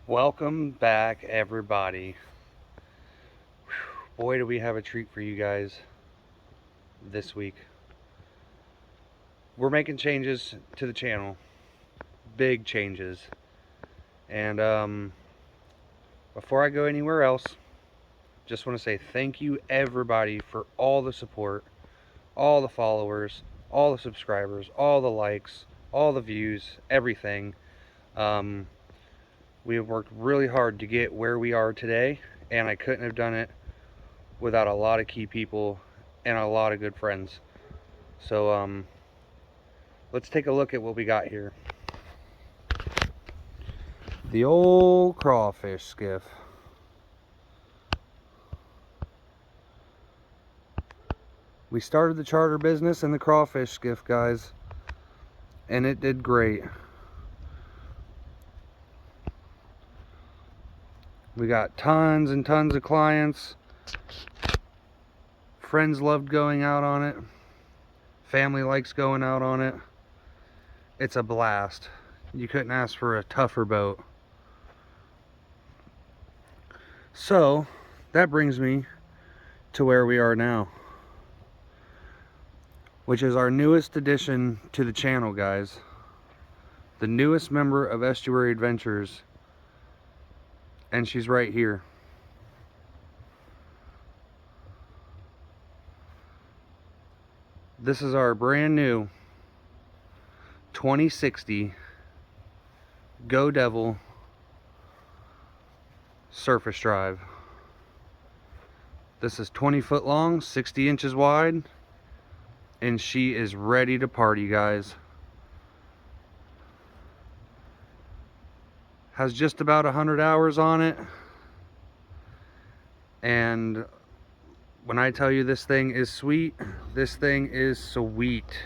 Welcome back, everybody. Boy, do we have a treat for you guys this week. We're making changes to the channel, big changes. And before I go anywhere else, just want to say thank you, everybody, for all the support, all the followers, all the subscribers, all the likes, all the views, everything. We have worked really hard to get where we are today, and I couldn't have done it without a lot of key people and a lot of good friends. So let's take a look at what we got here. The old crawfish skiff. We started the charter business in the crawfish skiff, guys, and it did great. We got tons and tons of clients. Friends loved going out on it. Family likes going out on it. It's a blast. You couldn't ask for a tougher boat. So that brings me to where we are now, which is our newest addition to the channel, guys. The newest member of Estuary Adventures, and she's right here. This is our brand new 2060 Go Devil surface drive. This is 20 foot long, 60 inches wide, and she is ready to party, guys. Has just about 100 hours on it, and when I tell you this thing is sweet, this thing is sweet.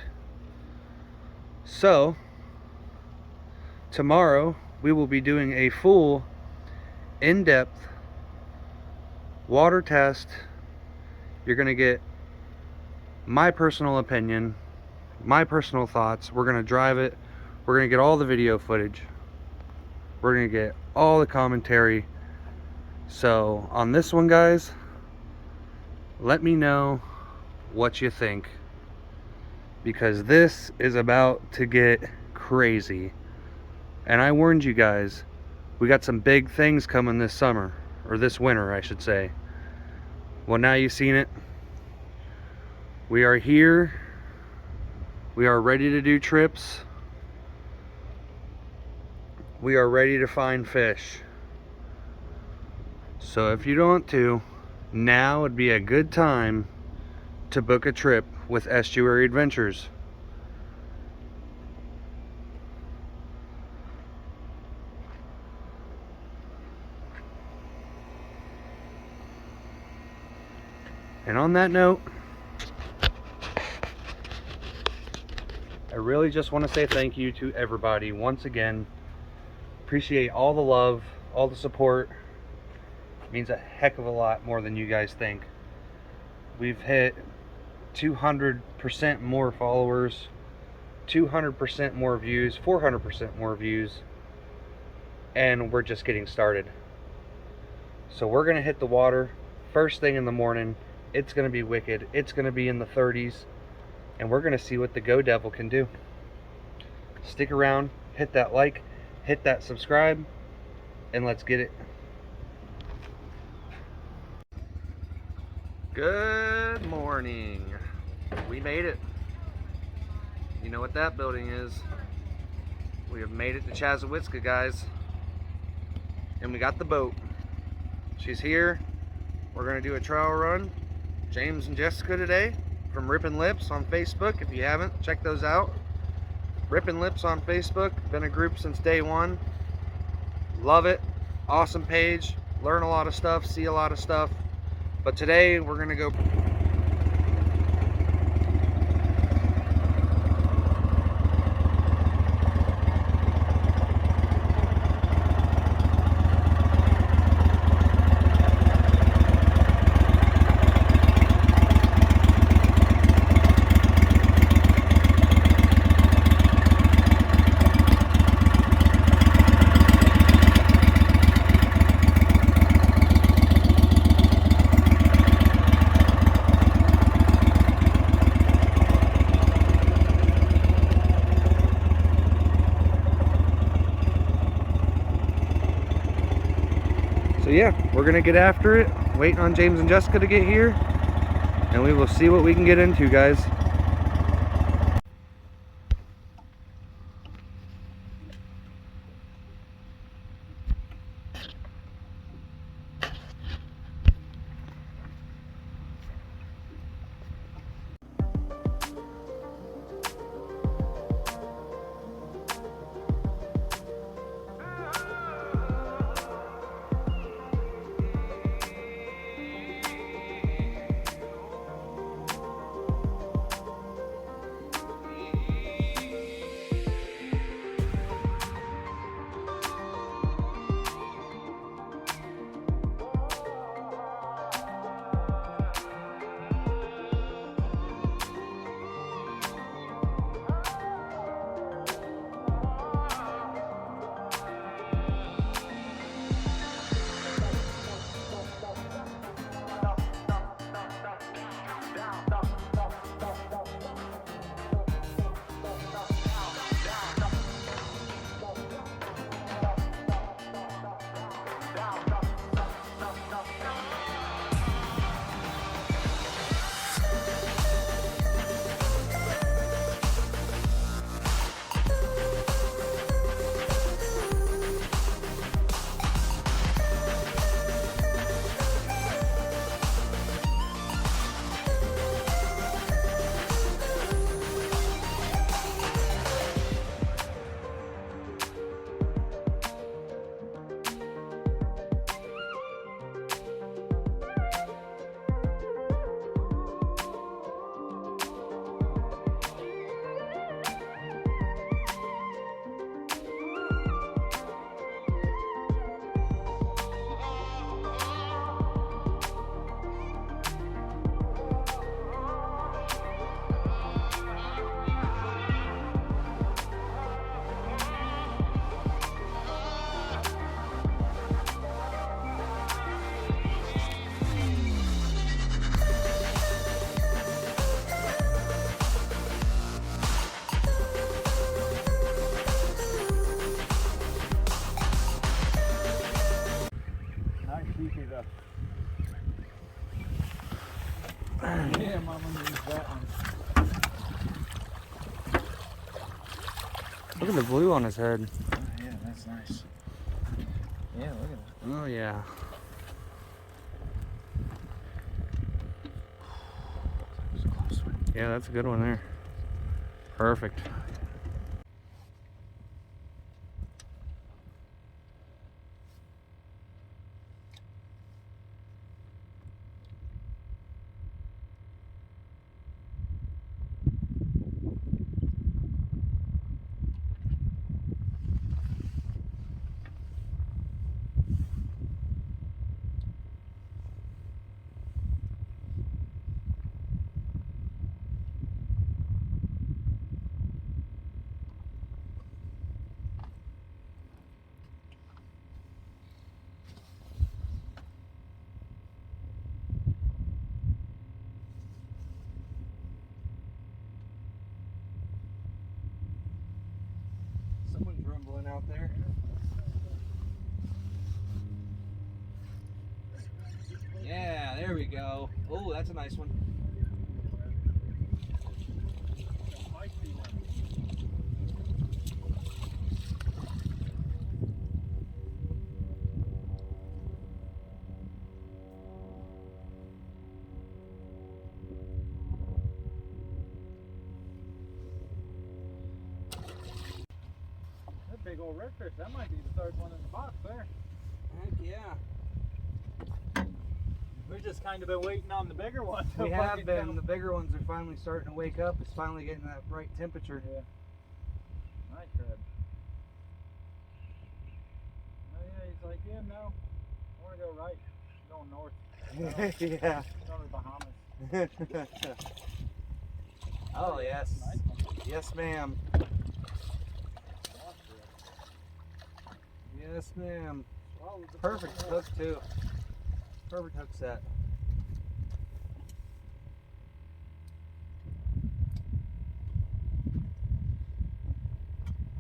So tomorrow we will be doing a full in-depth water test. You're gonna get my personal opinion, my personal thoughts. We're gonna drive it. We're gonna get all the video footage. We're gonna get all the commentary. So on this one, guys, let me know what you think, because this is about to get crazy. And I warned you guys, we got some big things coming this summer, or this winter I should say. Well, now you've seen it. We are here. We are ready to do trips. We are ready to find fish. So if you don't want to, now would be a good time to book a trip with Estuary Adventures. And on that note, I really just want to say thank you to everybody once again. Appreciate all the love, all the support. It means a heck of a lot more than you guys think. We've hit 200% more followers, 200% more views, 400% more views, and we're just getting started. So we're gonna hit the water first thing in the morning. It's gonna be wicked. It's gonna be in the 30s, and we're gonna see what the Go Devil can do. Stick around, hit that like, hit that subscribe, and let's get it. Good morning. We made it. You know what that building is. We have made it to Chazowitzka, guys. And we got the boat. She's here. We're gonna do a trial run. James and Jessica today from Rippin' Lips on Facebook. If you haven't, check those out. Rippin' Lips on Facebook. Been a group since day one. Love it. Awesome page. Learn a lot of stuff, see a lot of stuff. But today we're gonna go So yeah, we're gonna get after it, waiting on James and Jessica to get here, and we will see what we can get into, guys. Yeah, Mom, I'm gonna use that one. Look at the blue on his head. Oh, yeah, that's nice. Yeah, look at that. Oh yeah. Yeah, that's a good one there. Perfect. Someone's rumbling out there. Yeah, there we go. Oh, that's a nice one. That big old redfish, that might be the third one in the box there. Heck yeah. We've just kind of been waiting on the bigger one. We have been. The bigger ones are finally starting to wake up. It's finally getting that right temperature. Yeah. Nice red. Oh yeah, he's like, yeah, no. I want to go right. I'm going north. Yeah. Going to the Bahamas. Oh yes. Nice one. Yes, ma'am. Yes, ma'am. Well, Perfect hook too. Perfect hook set.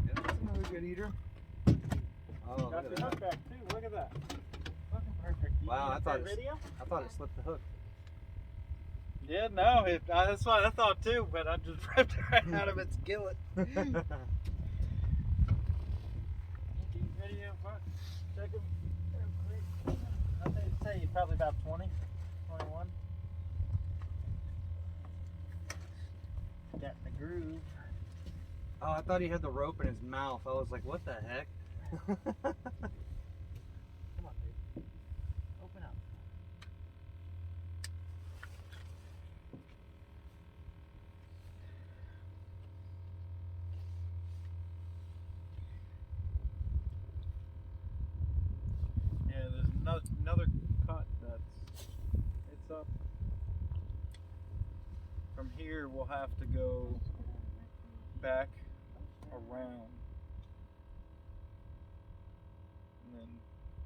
Yeah, that's another good eater. Oh, got look the at hook that. back too. Look at that. Fucking Wow, I thought video? I thought it slipped the hook. Yeah, no, that's what I thought too, but I just ripped it right out of its gillet. Video, check them real quick. I think it'd say probably about 20, 21. Got in the groove. Oh, I thought he had the rope in his mouth. I was like, what the heck? Come on, dude. Open up. Yeah, there's another cut it's up. From here, we'll have to go back around and then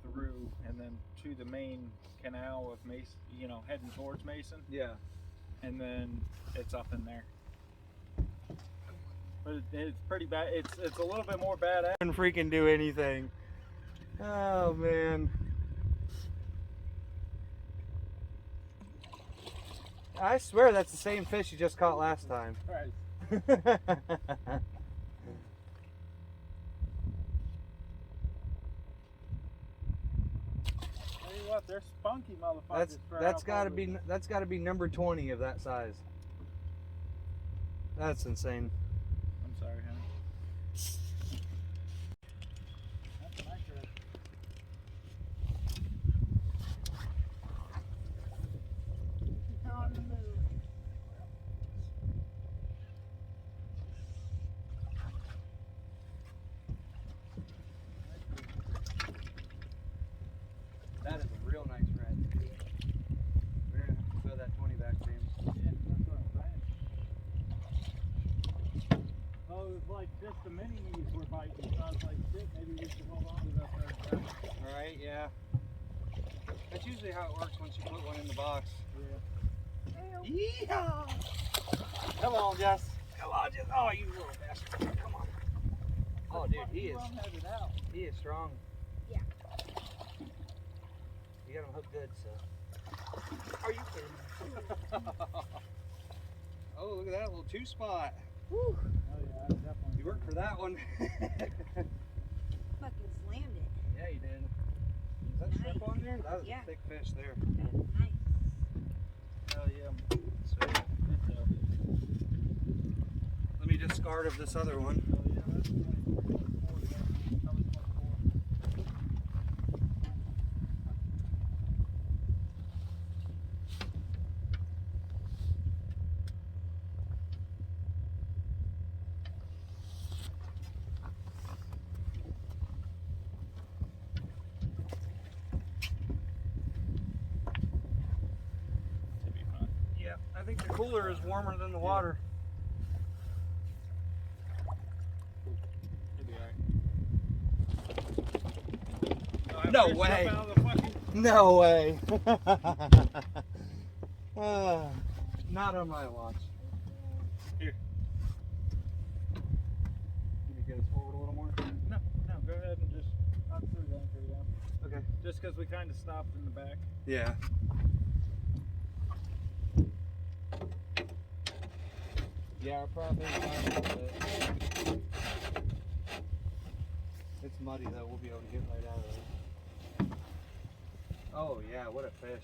through and then to the main canal of Mason, you know, heading towards Mason, Yeah. and then it's up in there. But it's pretty bad. It's a little bit more badass. Couldn't freaking do anything. Oh man. I swear that's the same fish you just caught last time. Right. Tell you what, they're spunky motherfuckers. That's gotta be number 20 of that size. That's insane. I'm sorry, honey. That's a nice red. On the move. That is a real nice red. We're gonna have to throw that 20 back, James. Yeah, that's what I'm saying. Oh, it was like just the mini knees were biting, so I was like, shit, maybe we should hold on to that third back. Alright, yeah. That's usually how it works once you put one in the box. Yeah. Yeehaw! Come on, Jess. Come on, Jess. Oh, you little bastard. Come on. Oh, dude, he is strong. Yeah. You got him hooked good, so. Are you kidding me? Oh, look at that little 2-spot. Woo. Oh yeah, definitely. You worked for that one. Fucking slammed it. Yeah, you did. Is that shrimp on there? That was Yeah. a thick fish there. That's nice. Hell yeah. Sweet. Good job. Let me discard of this other one. Oh yeah, that's 24. That was 24. Should be fun. Yeah, I think the cooler is warmer than the water. Should be alright. No way. Out of the fucking... No way. Not on my watch. Here. Can you get us forward a little more? No, go ahead and just I'll throw the anchor down. Okay. Just because we kind of stopped in the back. Yeah. Yeah, probably. It's muddy though. We'll be able to get right out of it. Oh yeah, what a fish!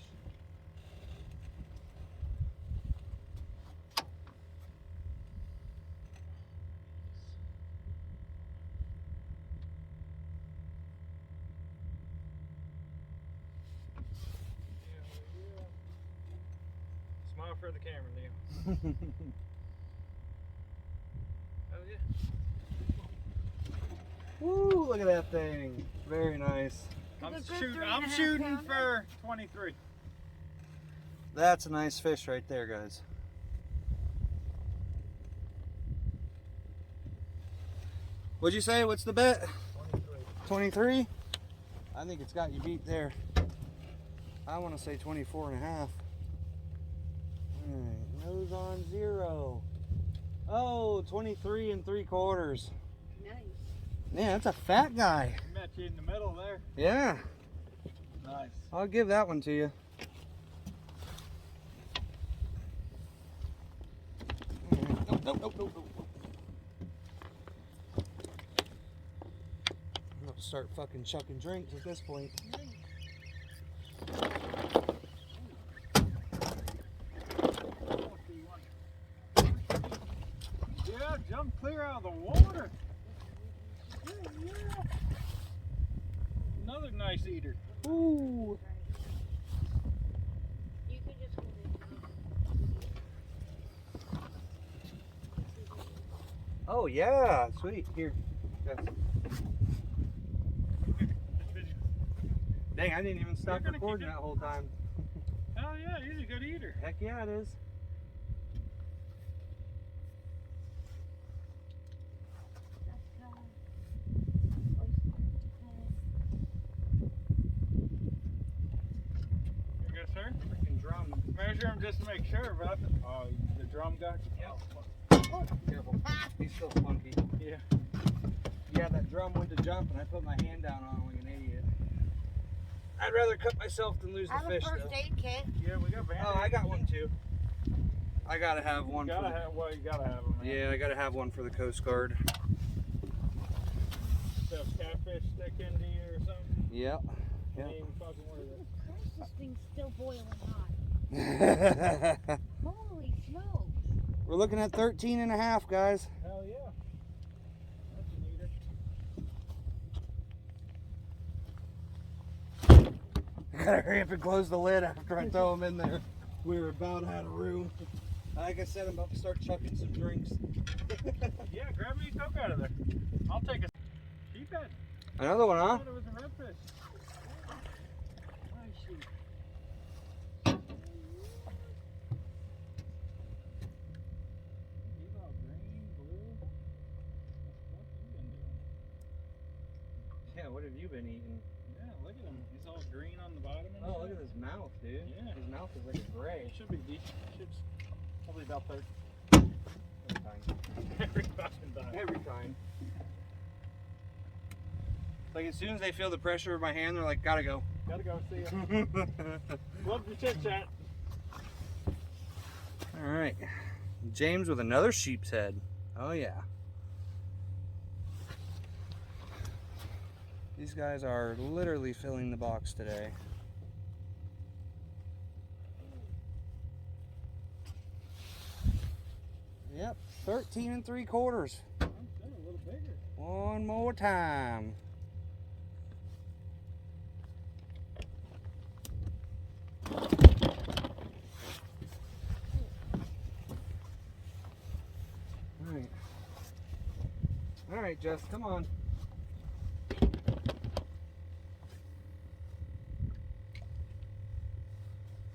Smile for the camera, Neil. Oh yeah. Woo! Look at that thing. Very nice. I'm It's a good shooting. 3.5 I'm shooting pounder. for 23. That's a nice fish right there, guys. What'd you say? What's the bet? 23. 23? I think it's got you beat there. I want to say 24 and a half. Alright, nose on 0. Oh, 23 3/4. Nice. Man, that's a fat guy. Met you in the middle there. Yeah. Nice. I'll give that one to you. Nope. I'm about to start fucking chucking drinks at this point. Yeah, jump clear out of the water. Yeah. Another nice eater. Ooh. You can just hold it. Oh yeah, sweet. Here. Yes. Dang, I didn't even stop You're gonna recording keep that whole time. Hell yeah, he's a good eater. Heck yeah, it is. You good, sir? Freaking drum. Measure him just to make sure, but oh, the drum got you. Yep. Careful. He's still funky. Yeah. Yeah, that drum went to jump and I put my hand down on him like an idiot. I'd rather cut myself than lose I the have fish a first though. aid kit. Yeah, we got bandits. Oh, I got one too. I gotta have one You for gotta the, have, well, you gotta have them, man. yeah, I gotta have one for the Coast Guard. So if catfish stick into you or something, Yep. you ain't even fucking worth it. This thing's still boiling hot. Yep. Holy smokes. We're looking at 13 and a half, guys. Hell yeah. That's an eater. I gotta hurry up and close the lid after I throw them in there. We were about out of room. Like I said, I'm about to start chucking some drinks. Yeah, grab me a Coke out of there. I'll take a sheephead. Another one, I huh? thought it was a redfish. Nice sheep. He's all green, blue. What the fuck you been doing? Yeah, what have you been eating? Yeah, look at him. He's all green on the bottom. And Oh, look shit. at his mouth, dude. Yeah. His mouth is like a gray. It should be deep. Should probably about 30 Every time. every fucking time. Every time. Like as soon as they feel the pressure of my hand, they're like, gotta go. Gotta go. See ya. Love your chit chat. All right. James with another sheep's head. Oh yeah. These guys are literally filling the box today. Yep, 13 3/4. I'm still a little bigger. One more time. All right. All right, Jess, come on.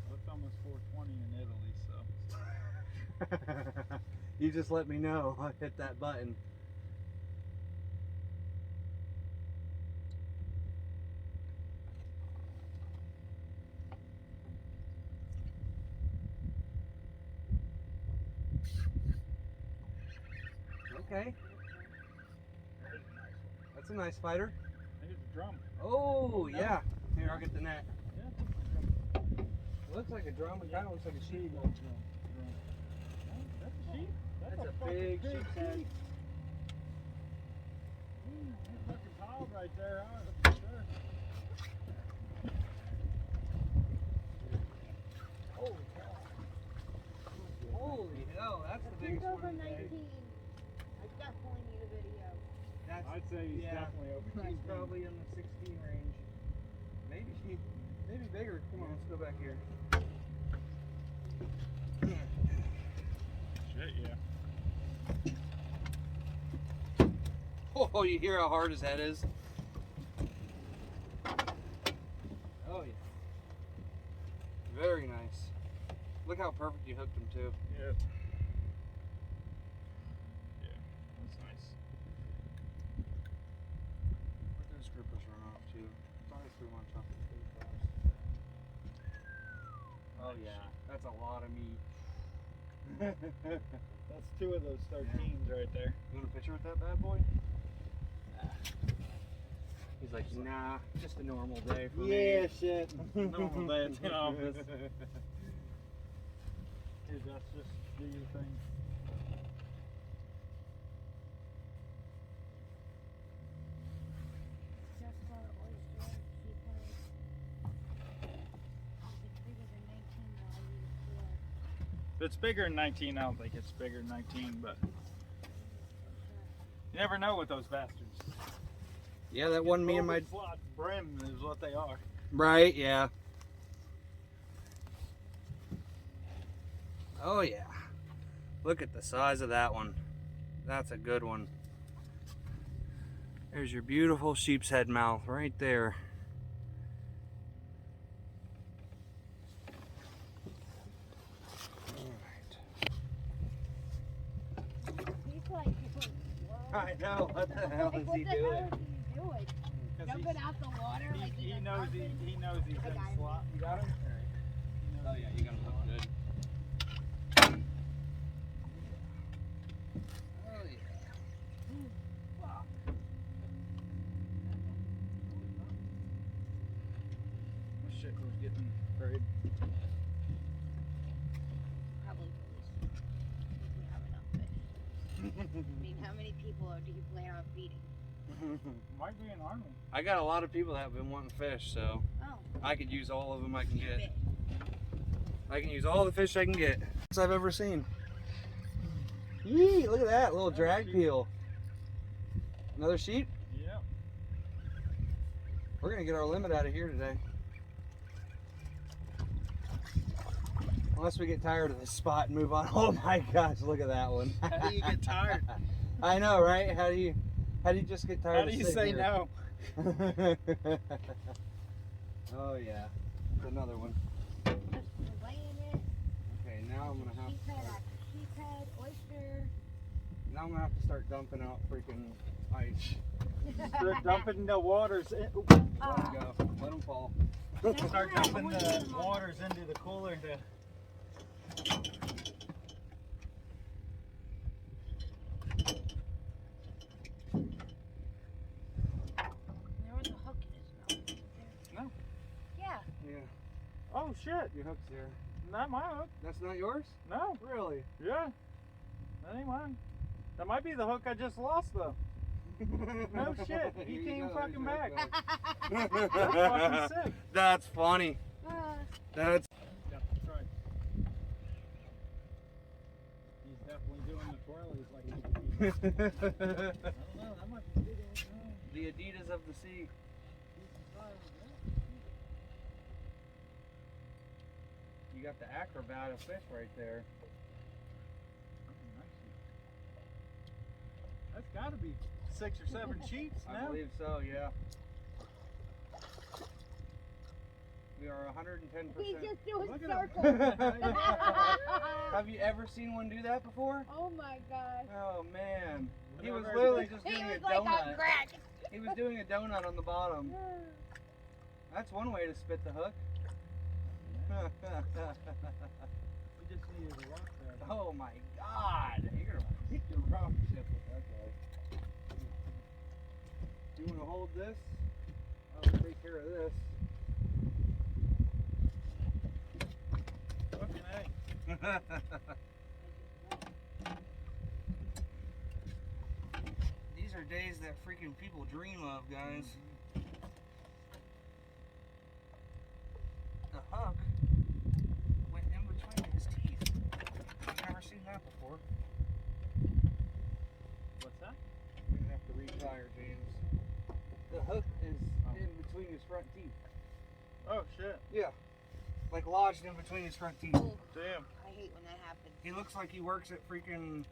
Well, it's almost 4:20 in Italy, so. You just let me know. I hit that button. Okay. That's a nice fighter. Here's the drum. Oh, yeah. Here, I'll get the net. Yeah, it's a drum. It looks like a drum. It kind of looks like a sheep. Drum. That's a sheep. That's That's a fucking big big sheep's head. sheep. He's fucking tall right there, huh? That's for sure. Holy cow. Holy hell, that's the He's biggest over one 19. today. I definitely need a video. That's, I'd say he's yeah, definitely over 19. he's probably in the 16 range. Maybe bigger. Come on, let's go back here. Shit, yeah. Oh, you hear how hard his head is? Oh, yeah. Very nice. Look how perfect you hooked him, too. Yeah. Yeah, that's nice. Where did this groupers run off to? Thought I threw one top of the food crops. Oh, yeah. That's a lot of meat. That's two of those 13s right there. You want a picture with that bad boy? He's He's like, nah, just a normal day for Yeah, me. shit. Normal day at the office. Dude, that's just do your thing. Just for oyster, sheephead. It's bigger than 19 now. If it's bigger than 19, I don't think it's bigger than 19, but you never know with those bastards. Yeah, that one me and my... Slot brim is what they are. Right, yeah. Oh yeah. Look at the size of that one. That's a good one. There's your beautiful sheep's head mouth right there. He's like, whoa. I know. What the hell Like, is what he the hell doing? is he doing? 'Cause Jumping out the water like he he's a knows dolphin? he knows he's I in got him. slot. You got him? Oh yeah, you got him hooked good. Oh yeah. This shit was getting afraid. Probably release. If we have enough fish. I mean, how many people do you plan on feeding? Might be an army. I got a lot of people that have been wanting fish, so Oh, I could use all of them I can you get. bet. I can use all the fish I can get. Best I've ever seen. Yee! Look at that little drag peel. Another sheep? Yep. We're gonna get our limit out of here today. Unless we get tired of this spot and move on. Oh my gosh, look at that one. How do you get tired? I know, right? How do you just get tired How of do you sitting say here? no? Oh yeah. That's another one. Just laying it. Okay, now I'm gonna have to Sheephead start, after sheephead, oyster. now I'm gonna have to start dumping out freaking ice. They're dumping the waters. Let them go. Let them fall. Start dumping the waters into the cooler to. There was a hook in his mouth. No. Yeah. Yeah. Oh shit! Your hook's there. Not my hook. That's not yours? No. Really? Yeah. That ain't mine. That might be the hook I just lost though. No shit. He Here you came go, fucking there's back. your hook That's back. fucking sick. That's funny. That's Yeah, that's right. He's definitely doing the twirlies like he I don't know. That might be big old. the Adidas of the sea. You got the acrobat of fish right there. That's got to be 6 or 7 sheets I now. believe so, yeah. We are 110%. He's just doing Look at him. circles. Have you ever seen one do that before? Oh my gosh. Oh man. He was Whatever. literally just He doing a was like donut. on crack. He was doing a donut on the bottom. That's one way to spit the hook. We just needed a rock crab. Oh my god. You're gonna hit your rock ship with that guy. You wanna hold this? I'll take care of this. Fucking A. These are days that freaking people dream of, guys. The hook went in between his teeth. I've never seen that before. What's that? We're gonna have to retire, James. The hook is in between his front teeth. Oh shit. Yeah. Like lodged in between his front teeth. Ooh, Damn. I hate when that happens. He looks like he works at freaking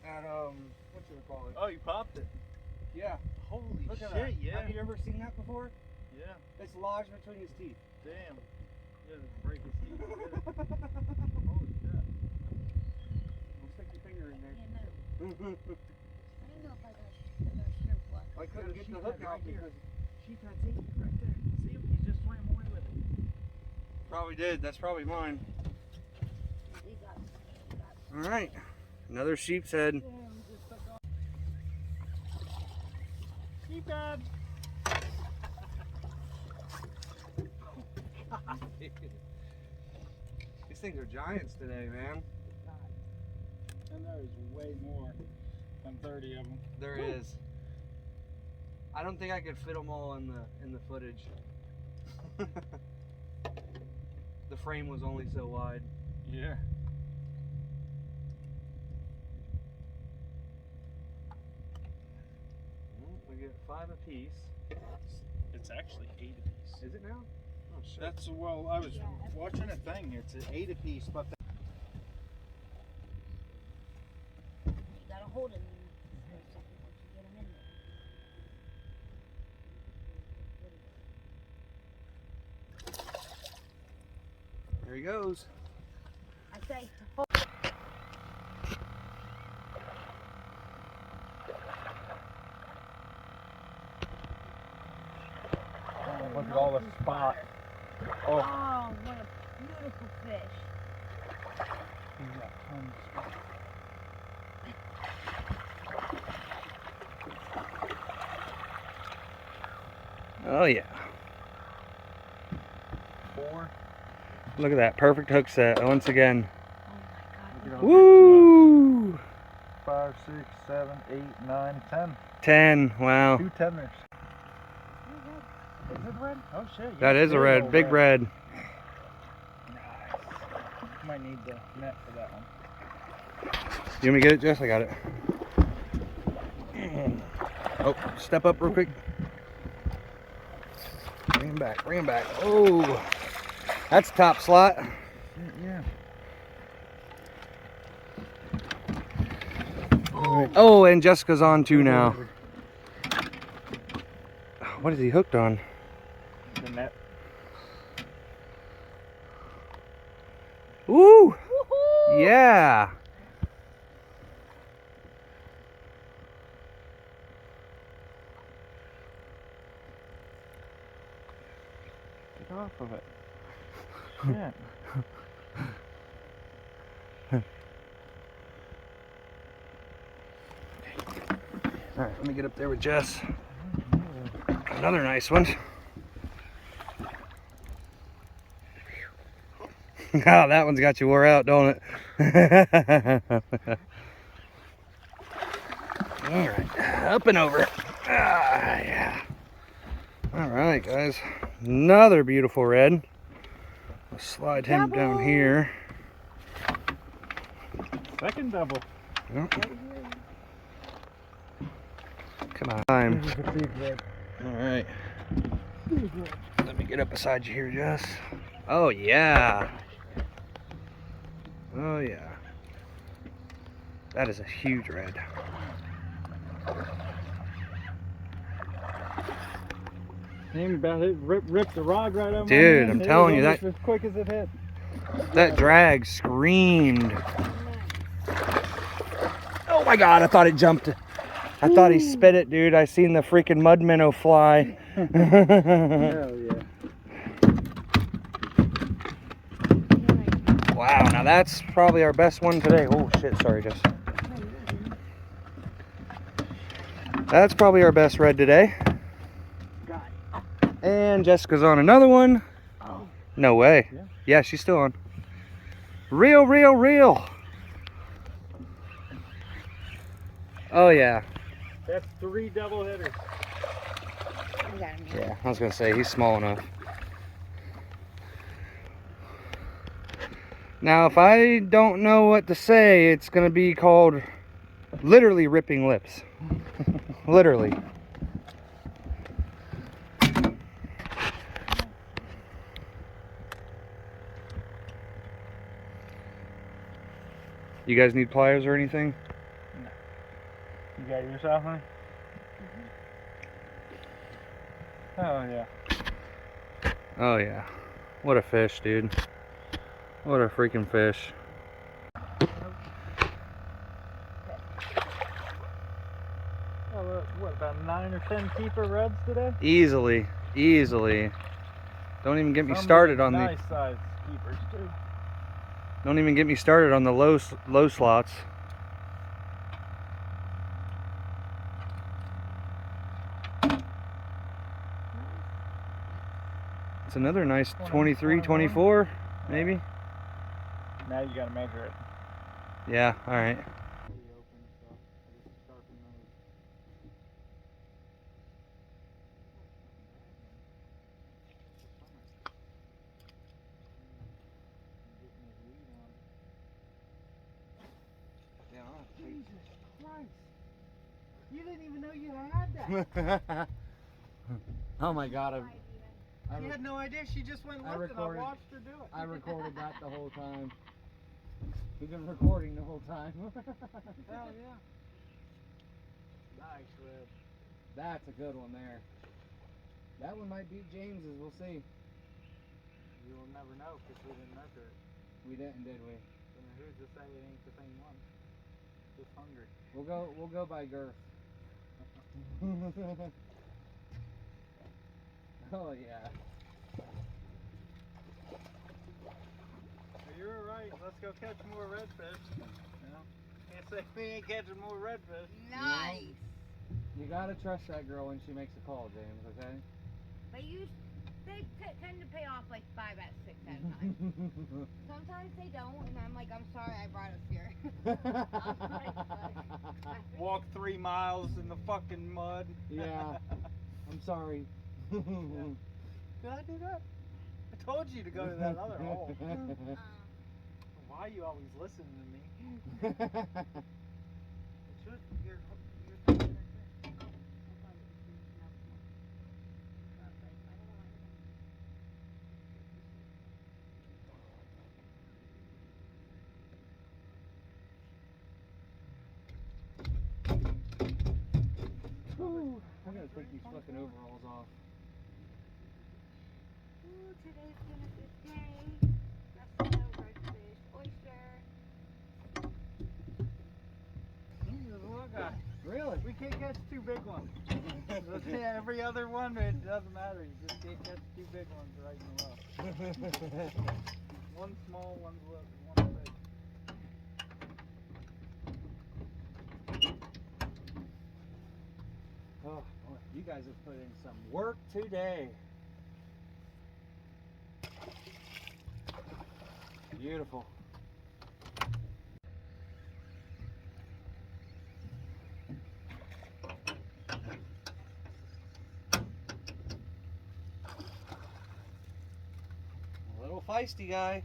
at what should we call it? Oh, you popped it. Yeah. Holy Look shit, at that. yeah. Have you ever seen that before? Yeah. It's lodged between his teeth. Damn. Yeah, break his teeth. Holy shit. We'll stick your finger in there. Yeah, no. I don't know if I got shrimp left. I couldn't get the hook out because Sheephead, see? Right there. See him? He's just swam away with it. probably did. That's probably mine. He got it. He got it. All right. Another sheep's head. Damn, he just took off. Sheephead. things are giants today, man. And there's way more than 30 of them. There is. I don't think I could fit them all in the footage. The frame was only so wide. Yeah. Well, we get 5 apiece. It's actually 8 apiece. Is it now? Oh shit. That's, well, I was watching a thing. It's an 8 apiece, but You gotta hold it for a second once you get them in there. There he goes. I say, look at all the spots. oh, what a beautiful fish. He's got tons of spots. Oh yeah. 4. Look at that perfect hook set once again. Oh my God. Woo! 5, 6, 7, 8, 9, 10. 10. Wow. 2 tenors. Is it red? Oh shit. That is a red, big red. Nice. Might need the net for that one. You want me to get it, Jess? I got it. Oh, step up real quick. Bring him back, bring him back. Oh, that's top slot. Yeah. Oh, and Jessica's on too now. What is he hooked on? The net. Woo! Woohoo! Yeah! Get off of it. Shit. Alright, let me get up there with Jess. Another nice one. Oh, that one's got you wore out, don't it? Alright, up and over. Ah, yeah. Alright, guys. Another beautiful red. I'll slide him down here. Second double. Yep. Come on. Time. This is a big red. Alright. Let me get up beside you here, Jess. Oh, yeah. Oh, yeah. That is a huge red. Name about it. Ripped the rod right out of my Dude, hand. I'm It telling was you, almost as quick as it hit. That drag screamed. Oh my God, I thought it jumped. I thought he spit it, dude. I seen the freaking mud minnow fly. Hell yeah. Wow, now that's probably our best one today. Oh shit, sorry, Jess. That's probably our best red today. God. And Jessica's on another one. Oh. No way. Yeah. Yeah, she's still on. Reel, reel, reel. Oh yeah. That's 3 double hitters. I got him. Yeah, I was gonna say he's small enough. Now, if I don't know what to say, it's gonna be called literally ripping lips. Literally. You guys need pliers or anything? You got yourself one? Oh yeah. Oh yeah. What a fish, dude. What a freaking fish. What, about 9 or 10 keeper reds today? Easily. Easily. Don't even get me Some started on nice size keepers too. Don't even get me started on the low slots. It's another nice 23, 24, maybe. Now you gotta measure it. Yeah, alright. Pretty open, so I just sharpen those. Getting his weed on. Jesus Christ! You didn't even know you had that. Oh my god, She had no idea. She just went and looked, and I watched her do it. I recorded that the whole time. We've been recording the whole time. Hell yeah! Nice red. That's a good one there. That one might beat James's, we'll see. You will never know because we didn't measure it. We didn't, did we? And who's to say it ain't the same one? Just hungry. We'll go by girth. Oh yeah. You're right. Let's go catch more redfish. Can't say we ain't catching more redfish. Nice. You gotta trust that girl when she makes a call, James, okay? But they tend to pay off like 5 out of 6 at a time. Sometimes they don't, and I'm like, I'm sorry I brought us here. Walk 3 miles in the fucking mud. Yeah. I'm sorry. Did I do that? I told you to go to that other hole. Why you always listening to me? It should. You're right there. I gotta take these fucking overalls off. Ooh, today's been a good day. Got some redfish, oyster. Jesus, look at. Really? We can't catch 2 big ones. Every other one, it doesn't matter. You just can't catch 2 big ones right in a row. One small, one big. Oh, boy, you guys have put in some work today. Beautiful. A little feisty guy.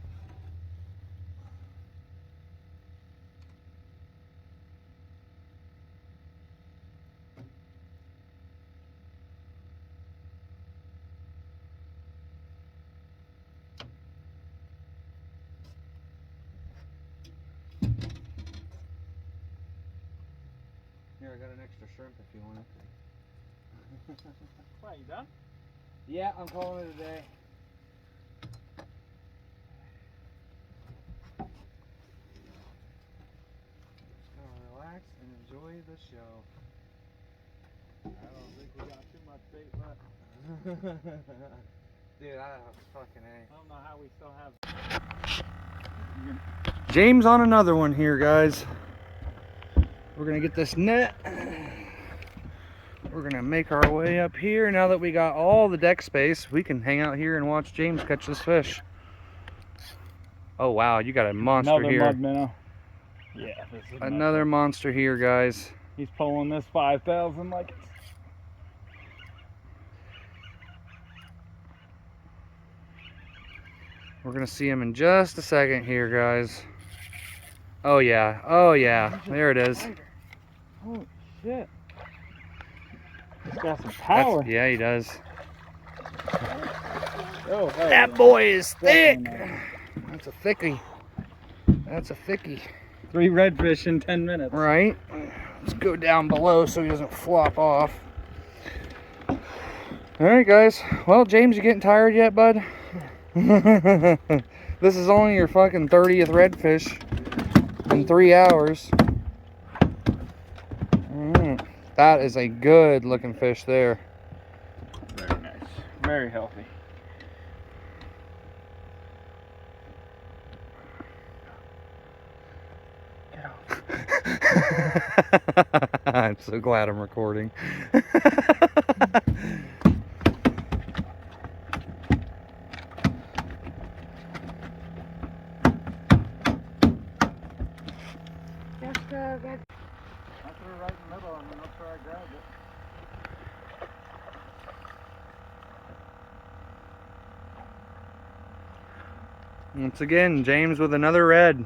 Here, I got an extra shrimp if you want it. What, you done? Yeah, I'm calling it a day. Just gonna relax and enjoy the show. I don't think we got too much bait left. Dude, I fucking A. I don't know how we still have. James on another one here, guys. We're gonna get this net. We're gonna make our way up here. Now that we got all the deck space, we can hang out here and watch James catch this fish. Oh wow, you got a monster Another here. mud minnow. Yeah, this is Another monster here, guys. He's pulling this 5,000 like it's. We're gonna see him in just a second here, guys. Oh yeah, oh yeah, there it is. Holy shit. He's got some power. Yeah, he does. Oh, hey. That boy is thick. Definitely. That's a thickie. That's a thickie. 3 redfish in 10 minutes. Right. Let's go down below so he doesn't flop off. All right, guys. Well, James, you getting tired yet, bud? This is only your fucking 30th redfish in 3 hours. That is a good looking fish there. Very nice. Very healthy. Get off. I'm so glad I'm recording. so good. I threw it right in the middle and then that's where I grabbed it. Once again, James with another red.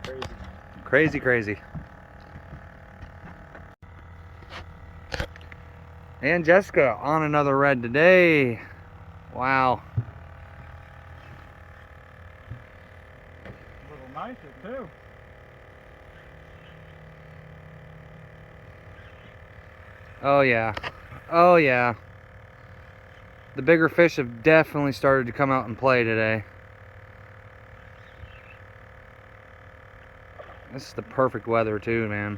Crazy. Crazy, crazy. And Jessica on another red today. Wow. A little nicer too. Oh yeah. Oh yeah. The bigger fish have definitely started to come out and play today. This is the perfect weather too, man.